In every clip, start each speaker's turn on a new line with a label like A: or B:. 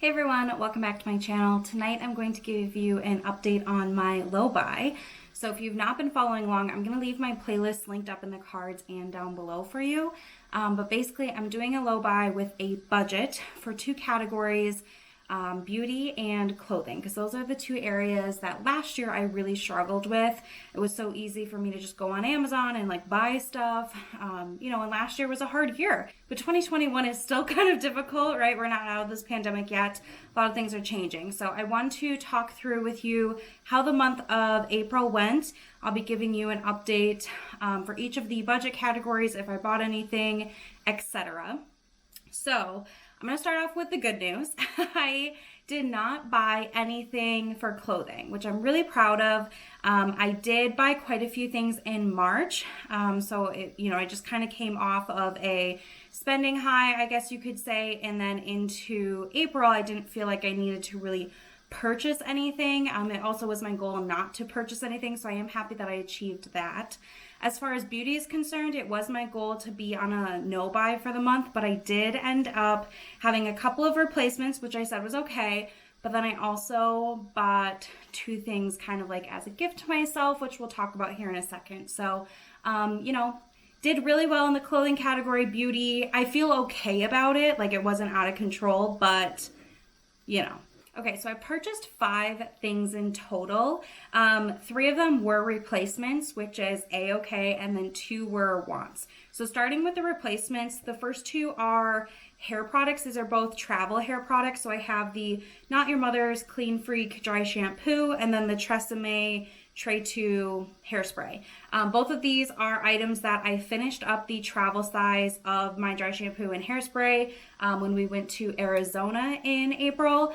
A: Hey everyone, welcome back to my channel. Tonight I'm going to give you an update on my low buy. So if you've not been following along, I'm going to leave my playlist linked up in the cards and down below for you. But basically I'm doing a low buy with a budget for two categories, beauty and clothing, because those are the two areas that last year I really struggled with. It was so easy for me to just go on Amazon and like buy stuff, and last year was a hard year. But 2021 is still kind of difficult, right? We're not out of this pandemic yet. A lot of things are changing. So I want to talk through with you how the month of April went. I'll be giving you an update for each of the budget categories, if I bought anything, etc. So I'm going to start off with the good news. I did not buy anything for clothing, which I'm really proud of. I did buy quite a few things in March. I just kind of came off of a spending high, I guess you could say. And then into April, I didn't feel like I needed to really purchase anything. It also was my goal not to purchase anything, so I am happy that I achieved that. As far as beauty is concerned, it was my goal to be on a no buy for the month, but I did end up having a couple of replacements, which I said was okay. But then I also bought two things kind of like as a gift to myself, which we'll talk about here in a second. So, did really well in the clothing category. Beauty, I feel okay about it. Like it wasn't out of control, but Okay, so I purchased 5 things in total. 3 of them were replacements, which is A-okay, and then 2 were wants. So starting with the replacements, the first 2 are hair products. These are both travel hair products. So I have the Not Your Mother's Clean Freak Dry Shampoo, and then the Tresemme Tray 2 hairspray. Both of these are items that I finished up the travel size of my dry shampoo and hairspray when we went to Arizona in April.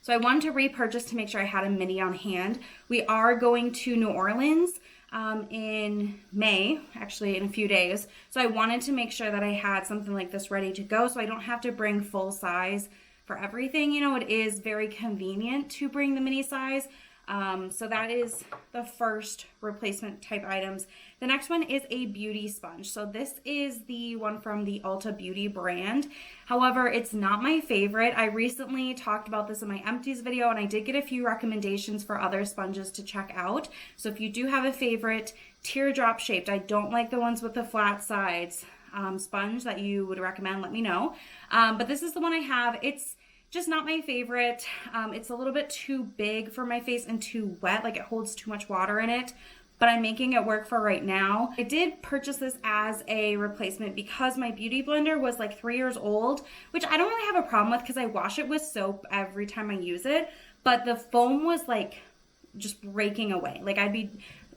A: So I wanted to repurchase to make sure I had a mini on hand. We are going to New Orleans in May, actually in a few days. So I wanted to make sure that I had something like this ready to go so I don't have to bring full size for everything. It is very convenient to bring the mini size. So that is the first replacement type items. The next one is a beauty sponge. So this is the one from the Ulta Beauty brand. However, it's not my favorite. I recently talked about this in my empties video, and I did get a few recommendations for other sponges to check out. So if you do have a favorite, teardrop shaped. I don't like the ones with the flat sides sponge that you would recommend. Let me know. But this is the one I have. It's just not my favorite. It's a little bit too big for my face and too wet, like it holds too much water in it, but I'm making it work for right now. I did purchase this as a replacement because my beauty blender was like 3 years old, which I don't really have a problem with because I wash it with soap every time I use it, but the foam was like just breaking away. Like I'd be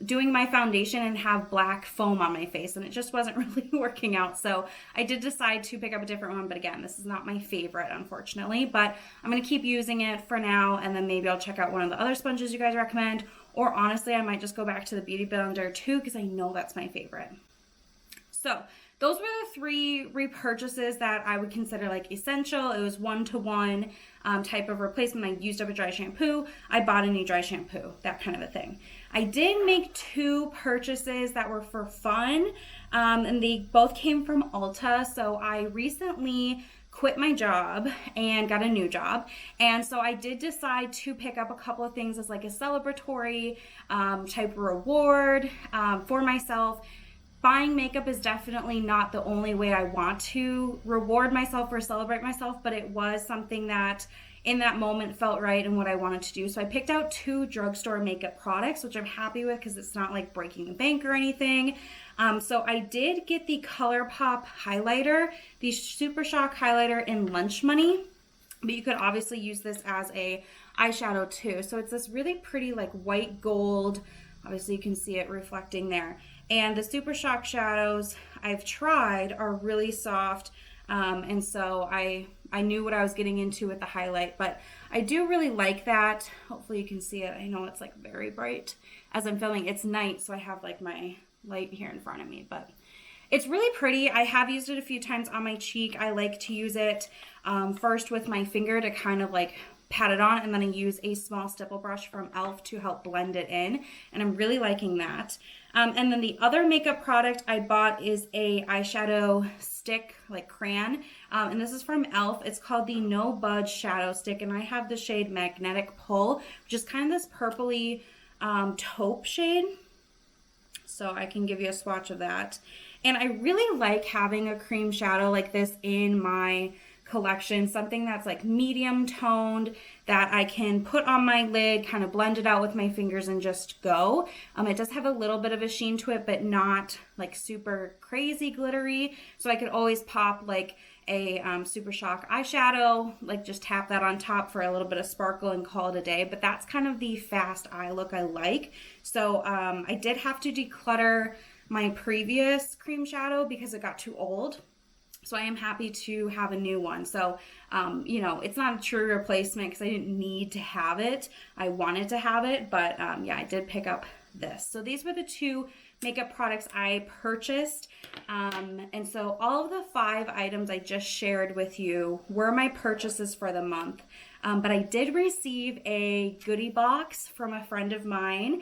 A: doing my foundation and have black foam on my face, and it just wasn't really working out. So I did decide to pick up a different one, but again, this is not my favorite, unfortunately, but I'm going to keep using it for now, and then maybe I'll check out one of the other sponges you guys recommend, or honestly, I might just go back to the beauty blender too, because I know that's my favorite. So those were the 3 repurchases that I would consider like essential. It was 1-to-1 type of replacement. I used up a dry shampoo. I bought a new dry shampoo, that kind of a thing. I did make 2 purchases that were for fun, and they both came from Ulta. So I recently quit my job and got a new job, and so I did decide to pick up a couple of things as like a celebratory type reward for myself. Buying makeup is definitely not the only way I want to reward myself or celebrate myself, but it was something that in that moment felt right and what I wanted to do. So I picked out 2 drugstore makeup products, which I'm happy with because it's not like breaking the bank or anything. So I did get the ColourPop highlighter, the Super Shock highlighter in Lunch Money, but you could obviously use this as a eyeshadow too. So it's this really pretty like white gold. Obviously you can see it reflecting there. And the Super Shock shadows I've tried are really soft, and so I knew what I was getting into with the highlight, but I do really like that. Hopefully you can see it. I know it's like very bright as I'm filming. It's night, so I have like my light here in front of me, but it's really pretty. I have used it a few times on my cheek. I like to use it first with my finger to kind of like pat it on, and then I use a small stipple brush from e.l.f. to help blend it in, and I'm really liking that. And then the other makeup product I bought is a eyeshadow stick, like crayon, and this is from e.l.f. It's called the No Budge Shadow Stick, and I have the shade Magnetic Pull, which is kind of this purpley taupe shade. So I can give you a swatch of that. And I really like having a cream shadow like this in my collection, something that's like medium toned that I can put on my lid, kind of blend it out with my fingers and just go. It does have a little bit of a sheen to it, but not like super crazy glittery. So I could always pop like a Super Shock eyeshadow, like just tap that on top for a little bit of sparkle and call it a day. But that's kind of the fast eye look I like. So I did have to declutter my previous cream shadow because it got too old. So I am happy to have a new one. So, you know, it's not a true replacement because I didn't need to have it. I wanted to have it, but yeah, I did pick up this. So these were the two makeup products I purchased. And so all of the 5 items I just shared with you were my purchases for the month. But I did receive a goodie box from a friend of mine.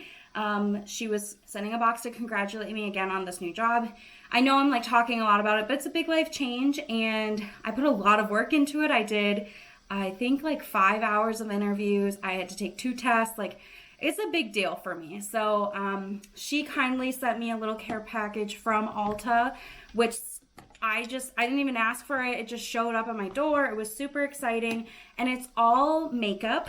A: She was sending a box to congratulate me again on this new job. I know I'm like talking a lot about it, but it's a big life change and I put a lot of work into it. I did, I think like 5 hours of interviews. I had to take 2 tests. Like it's a big deal for me. So she kindly sent me a little care package from Ulta, which I didn't even ask for it. It just showed up at my door. It was super exciting and it's all makeup.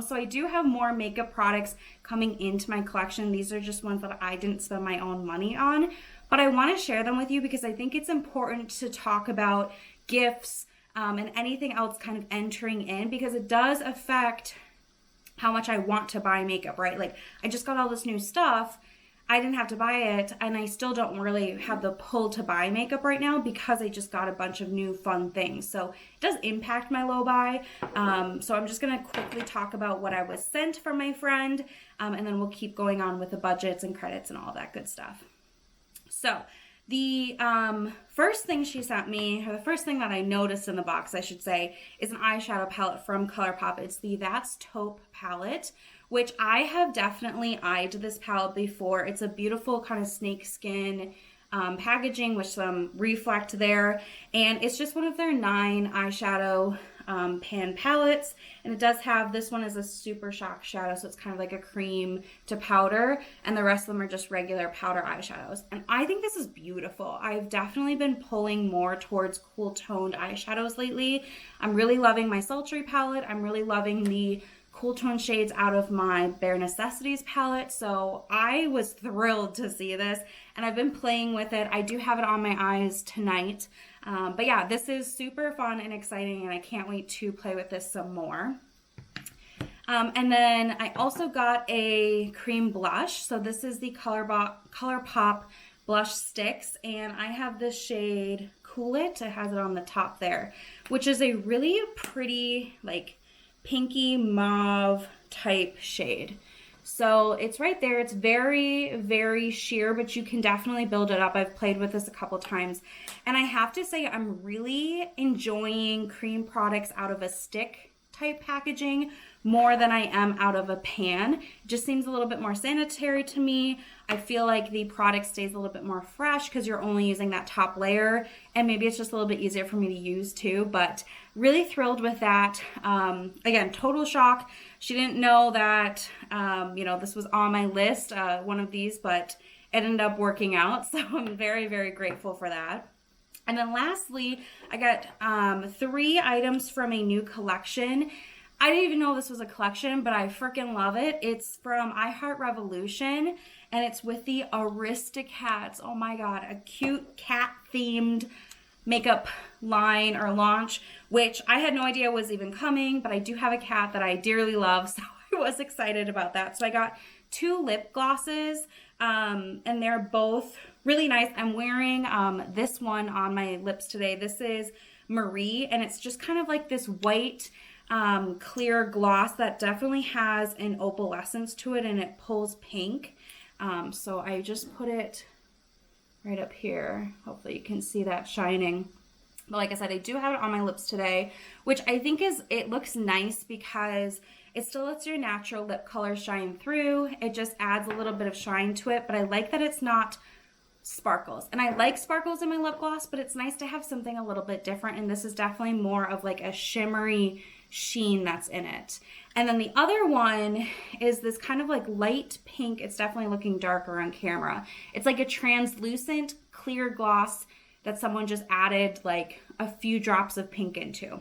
A: So I do have more makeup products coming into my collection. These are just ones that I didn't spend my own money on, but I want to share them with you because I think it's important to talk about gifts and anything else kind of entering in because it does affect how much I want to buy makeup, right? Like I just got all this new stuff. I didn't have to buy it and I still don't really have the pull to buy makeup right now because I just got a bunch of new fun things. So it does impact my low buy. So I'm just going to quickly talk about what I was sent from my friend and then we'll keep going on with the budgets and credits and all that good stuff. So the first thing she sent me, or the first thing that I noticed in the box, I should say, is an eyeshadow palette from ColourPop. It's the That's Taupe palette, which I have definitely eyed this palette before. It's a beautiful kind of snakeskin packaging with some reflect there. And it's just one of their 9 eyeshadow pan palettes. And it does have, this one is a Super Shock shadow, so it's kind of like a cream to powder. And the rest of them are just regular powder eyeshadows. And I think this is beautiful. I've definitely been pulling more towards cool toned eyeshadows lately. I'm really loving my Sultry palette. I'm really loving the cool tone shades out of my Bare Necessities palette. So I was thrilled to see this and I've been playing with it. I do have it on my eyes tonight. But yeah, this is super fun and exciting and I can't wait to play with this some more. And then I also got a cream blush. So this is the ColourPop blush sticks and I have this shade Cool It. It has it on the top there, which is a really pretty like pinky mauve type shade. So it's right there. It's very, very sheer, but you can definitely build it up. I've played with this a couple times. And I have to say, I'm really enjoying cream products out of a stick type packaging more than I am out of a pan. It just seems a little bit more sanitary to me. I feel like the product stays a little bit more fresh because you're only using that top layer, and maybe it's just a little bit easier for me to use too, but really thrilled with that. Again, total shock. She didn't know that, you know, this was on my list, one of these, but it ended up working out. So I'm very, very grateful for that. And then lastly, I got 3 items from a new collection. I didn't even know this was a collection, but I freaking love it. It's from I Heart Revolution, and it's with the Aristocats. Oh my God, a cute cat-themed makeup line or launch, which I had no idea was even coming, but I do have a cat that I dearly love, so I was excited about that. So I got 2 lip glosses, and they're both really nice. I'm wearing this one on my lips today. This is Marie, and it's just kind of like this white clear gloss that definitely has an opalescence to it, and it pulls pink. So I just put it right up here. Hopefully you can see that shining. But like I said, I do have it on my lips today, which I think it looks nice because it still lets your natural lip color shine through. It just adds a little bit of shine to it, but I like that it's not sparkles. And I like sparkles in my lip gloss, but it's nice to have something a little bit different. And this is definitely more of like a shimmery sheen that's in it. And then the other one is this kind of like light pink. It's definitely looking darker on camera. It's like a translucent clear gloss that someone just added like a few drops of pink into.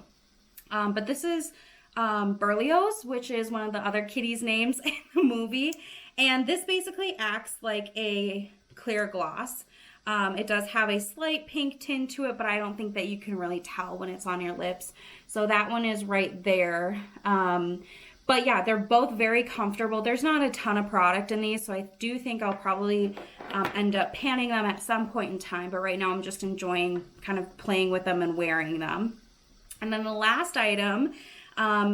A: But this is Berlioz, which is one of the other kitties' names in the movie. And this basically acts like a clear gloss. It does have a slight pink tint to it, but I don't think that you can really tell when it's on your lips. So that one is right there. But yeah, they're both very comfortable. There's not a ton of product in these, so I do think I'll probably end up panning them at some point in time. But right now I'm just enjoying kind of playing with them and wearing them. And then the last item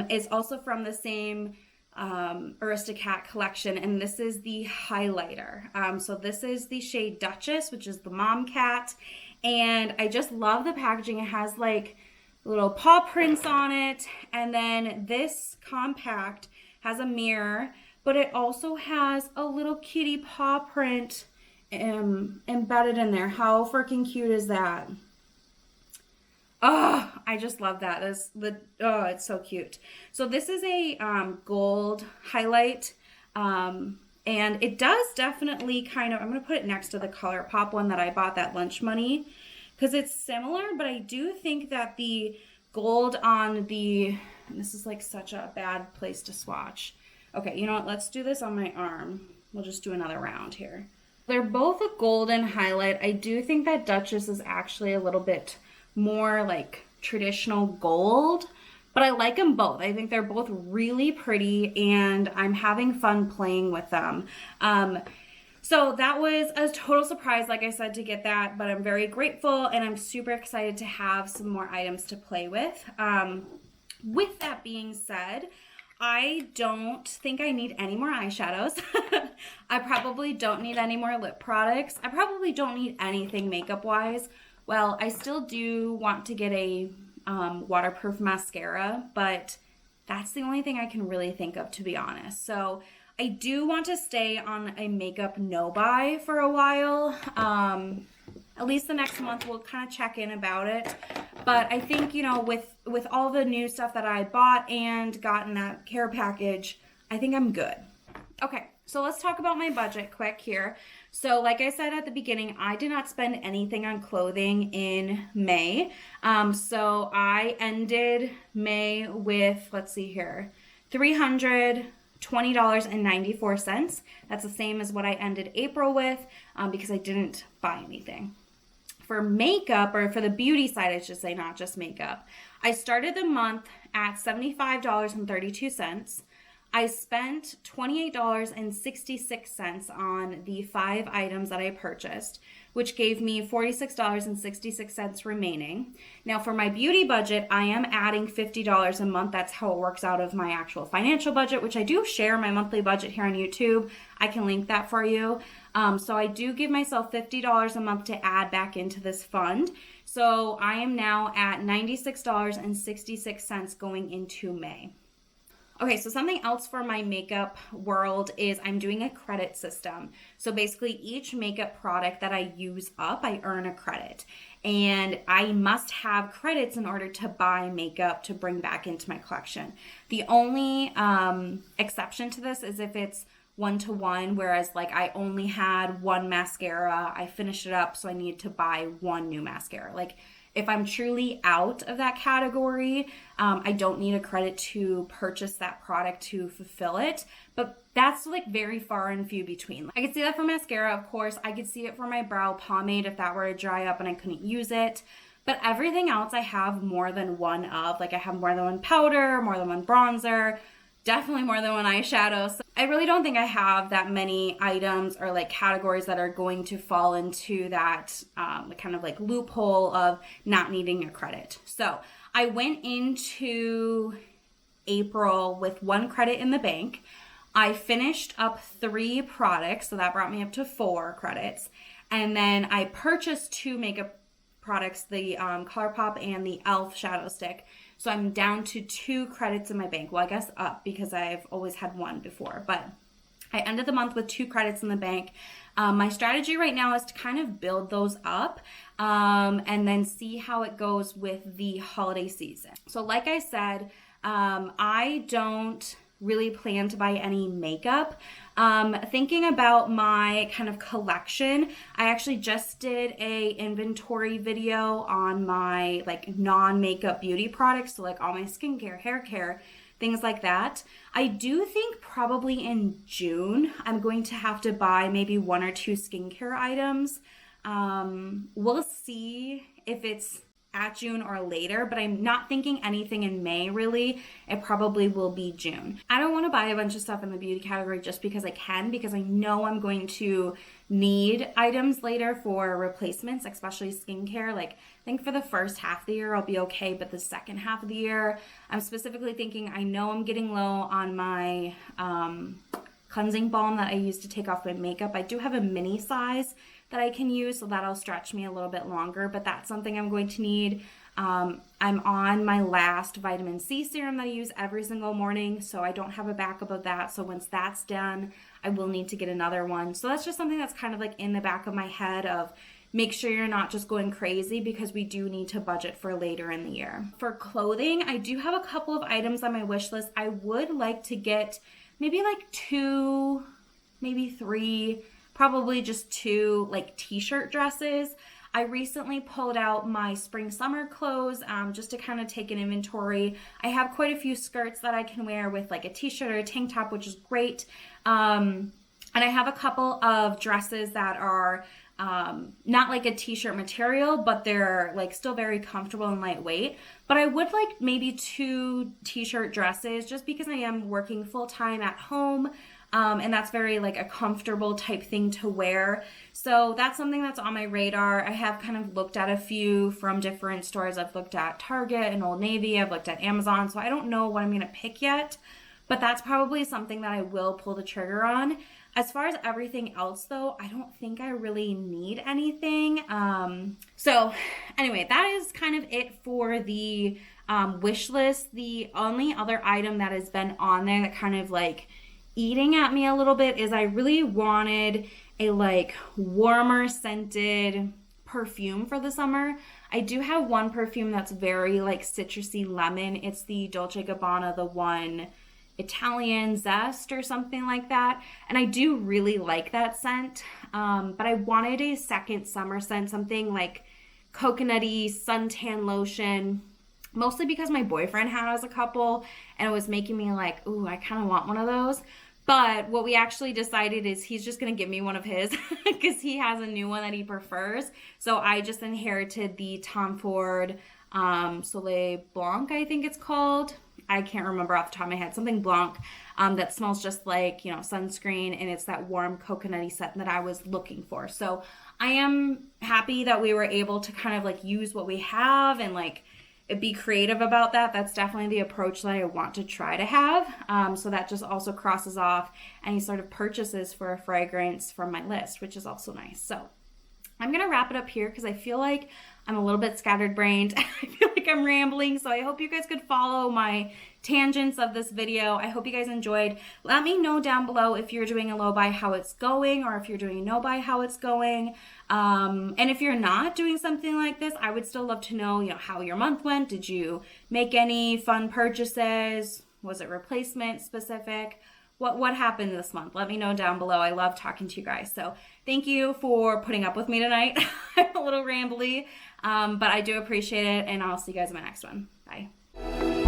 A: is also from the same Aristocat collection, and this is the highlighter. So this is the shade Duchess, which is the mom cat, and I just love the packaging. It has like little paw prints on it, and then this compact has a mirror, but it also has a little kitty paw print embedded in there. How freaking cute is that? Oh, I just love that. It's so cute. So this is a gold highlight, and it does definitely kind of, I'm going to put it next to the ColourPop one that I bought, that Lunch Money, because it's similar, but I do think that the gold on the, and this is like such a bad place to swatch. Okay, you know what? Let's do this on my arm. We'll just do another round here. They're both a golden highlight. I do think that Duchess is actually a little bit more like traditional gold, but I like them both. I think they're both really pretty and I'm having fun playing with them. So that was a total surprise, like I said, to get that, but I'm very grateful and I'm super excited to have some more items to play with. With that being said, I don't think I need any more eyeshadows. I probably don't need any more lip products. I probably don't need anything makeup wise. Well, I still do want to get a waterproof mascara, but that's the only thing I can really think of, to be honest. So I do want to stay on a makeup no-buy for a while. At least the next month we'll kind of check in about it. But I think, you know, with all the new stuff that I bought and got in that care package, I think I'm good. Okay, so let's talk about my budget quick here. So like I said at the beginning, I did not spend anything on clothing in May. So I ended May with, let's see here, $320.94. That's the same as what I ended April with because I didn't buy anything. For makeup, or for the beauty side, I should say, not just makeup, I started the month at $75.32. I spent $28.66 on the 5 items that I purchased, which gave me $46.66 remaining. Now for my beauty budget, I am adding $50 a month. That's how it works out of my actual financial budget, which I do share my monthly budget here on YouTube. I can link that for you. So I do give myself $50 a month to add back into this fund. So I am now at $96.66 going into May. Okay, so something else for my makeup world is I'm doing a credit system. So basically each makeup product that I use up, I earn a credit. And I must have credits in order to buy makeup to bring back into my collection. The only exception to this is if it's 1-to-1, whereas like I only had one mascara, I finished it up, so I need to buy one new mascara. Like if I'm truly out of that category, I don't need a credit to purchase that product to fulfill it. But that's like very far and few between. I could see that for mascara, of course. I could see it for my brow pomade if that were to dry up and I couldn't use it. But everything else I have more than one of. Like I have more than one powder, more than one bronzer, definitely more than one eyeshadow. So I really don't think I have that many items or like categories that are going to fall into that kind of like loophole of not needing a credit. So I went into April with 1 credit in the bank. I finished up 3 products, so that brought me up to 4 credits. And then I purchased 2 makeup products, the ColourPop and the e.l.f. shadow stick. So I'm down to 2 credits in my bank. Well, I guess up, because I've always had 1 before, but I ended the month with 2 credits in the bank. My strategy right now is to kind of build those up and then see how it goes with the holiday season. So like I said, I don't really plan to buy any makeup. Thinking about my kind of collection, I actually just did a inventory video on my like non-makeup beauty products, so like all my skincare, hair care, things like that. I do think probably in June I'm going to have to buy maybe 1 or 2 skincare items. We'll see if it's at June or later, but I'm not thinking anything in May really. It probably will be June. I don't want to buy a bunch of stuff in the beauty category just because I can, because I know I'm going to need items later for replacements, especially skincare. Like, I think for the first half of the year I'll be okay, but the second half of the year I'm specifically thinking, I know I'm getting low on my cleansing balm that I use to take off my makeup. I do have a mini size that I can use, so that'll stretch me a little bit longer, but that's something I'm going to need. I'm on my last vitamin C serum that I use every single morning, so I don't have a backup of that. So once that's done, I will need to get another one. So that's just something that's kind of like in the back of my head of make sure you're not just going crazy, because we do need to budget for later in the year. For clothing, I do have a couple of items on my wish list. I would like to get maybe like 2, maybe 3, probably just 2 like t-shirt dresses. I recently pulled out my spring summer clothes just to kind of take an inventory. I have quite a few skirts that I can wear with like a t-shirt or a tank top, which is great. And I have a couple of dresses that are not like a t-shirt material, but they're like still very comfortable and lightweight. But I would like maybe 2 t-shirt dresses, just because I am working full-time at home. And that's very like a comfortable type thing to wear. So that's something that's on my radar. I have kind of looked at a few from different stores. I've looked at Target and Old Navy. I've looked at Amazon. So I don't know what I'm going to pick yet, but that's probably something that I will pull the trigger on. As far as everything else though, I don't think I really need anything. So anyway, that is kind of it for the wish list. The only other item that has been on there that kind of like eating at me a little bit is I really wanted a like warmer scented perfume for the summer. I do have one perfume that's very like citrusy lemon. It's the Dolce & Gabbana, the one Italian Zest or something like that. And I do really like that scent. But I wanted a second summer scent, something like coconutty suntan lotion, mostly because my boyfriend has a couple and it was making me like, ooh, I kind of want one of those. But what we actually decided is he's just going to give me one of his because he has a new one that he prefers. So I just inherited the Tom Ford Soleil Blanc, I think it's called. I can't remember off the top of my head. Something Blanc that smells just like, you know, sunscreen, and it's that warm coconutty scent that I was looking for. So I am happy that we were able to kind of like use what we have and like be creative about that. That's definitely the approach that I want to try to have. So that just also crosses off any sort of purchases for a fragrance from my list, which is also nice. So I'm going to wrap it up here because I feel like I'm a little bit scattered-brained. I feel like I'm rambling, so I hope you guys could follow my tangents of this video. I hope you guys enjoyed. Let me know down below if you're doing a low buy, how it's going, or if you're doing a no buy, how it's going. And if you're not doing something like this, I would still love to know, you know, how your month went. Did you make any fun purchases? Was it replacement specific? What happened this month? Let me know down below. I love talking to you guys. So thank you for putting up with me tonight. I'm a little rambly, but I do appreciate it, and I'll see you guys in my next one. Bye.